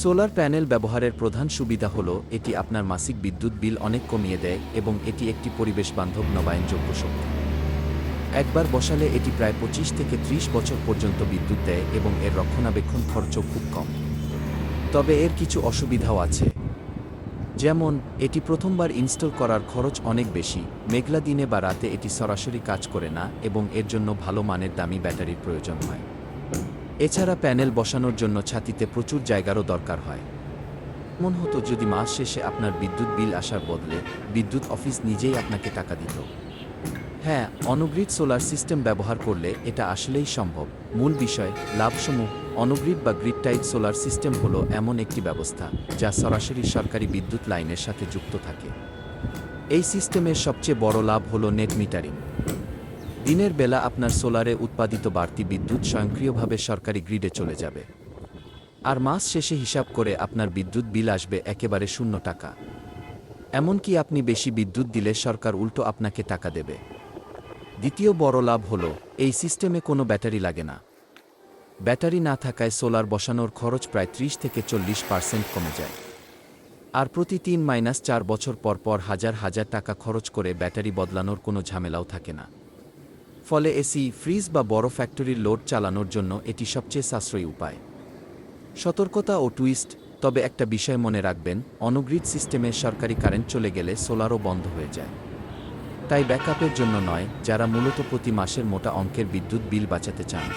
Solar panel ব্যবহারের প্রধান সুবিধা হল এটি আপনার মাসিক বিদ্যুৎ বিল অনেক কমিয়ে দেয় এবং এটি একটি পরিবেশবান্ধব নবায়নযোগ্য শক্তি। একবার বসালে এটি প্রায় 25 থেকে 30 বছর পর্যন্ত বিদ্যুৎ দেয় এবং এর রক্ষণাবেক্ষণ খরচও খুব কম। তবে এর কিছু অসুবিধাও আছে, যেমন এটি প্রথমবার ইনস্টল করার খরচ অনেক বেশি, মেঘলা দিনে বা রাতে এটি সরাসরি কাজ করে না এবং এর জন্য ভালো মানের দামি ব্যাটারির প্রয়োজন হয়। এছাড়া প্যানেল বসানোর জন্য ছাতিতে প্রচুর জায়গারও দরকার হয়। মনে হতো যদি মাস শেষে আপনার বিদ্যুৎ বিল আসার বদলে বিদ্যুৎ অফিস নিজেই আপনাকে টাকা দিত। হ্যাঁ, অনগ্রিড সোলার সিস্টেম ব্যবহার করলে এটা আসলেই সম্ভব। মূল বিষয় লাভসমূহ। অনগ্রিড বা গ্রিড টাইড সোলার সিস্টেম হলো এমন একটি ব্যবস্থা যা সরাসরি সরকারি বিদ্যুৎ লাইনের সাথে যুক্ত থাকে। এই সিস্টেমের সবচেয়ে বড় লাভ হলো নেট মিটারিং। দিনের বেলা আপনার সোলারে উৎপাদিত বাড়তি বিদ্যুৎ স্বয়ংক্রিয়ভাবে সরকারি গ্রিডে চলে যাবে, আর মাস শেষে হিসাব করে আপনার বিদ্যুৎ বিল আসবে একেবারে 0 টাকা। এমনকি আপনি বেশি বিদ্যুৎ দিলে সরকার উল্টো আপনাকে টাকা দেবে। দ্বিতীয় বড় লাভ হল এই সিস্টেমে কোনো ব্যাটারি লাগে না। ব্যাটারি না থাকায় সোলার বসানোর খরচ প্রায় 30 থেকে 40% কমে যায়। আর প্রতি 3-4 বছর পর পর হাজার হাজার টাকা খরচ করে ব্যাটারি বদলানোর কোনো ঝামেলাও থাকে না। ফলে এসি, ফ্রিজ বা বড় ফ্যাক্টরির লোড চালানোর জন্য এটি সবচেয়ে সাশ্রয়ী উপায়। সতর্কতা ও টুইস্ট। তবে একটা বিষয় মনে রাখবেন, অনগ্রিড সিস্টেমে সরকারি কারেন্ট চলে গেলে সোলারও বন্ধ হয়ে যায়। তাই ব্যাকআপের জন্য নয়, যারা মূলত প্রতি মাসের মোটা অঙ্কের বিদ্যুৎ বিল বাঁচাতে চান।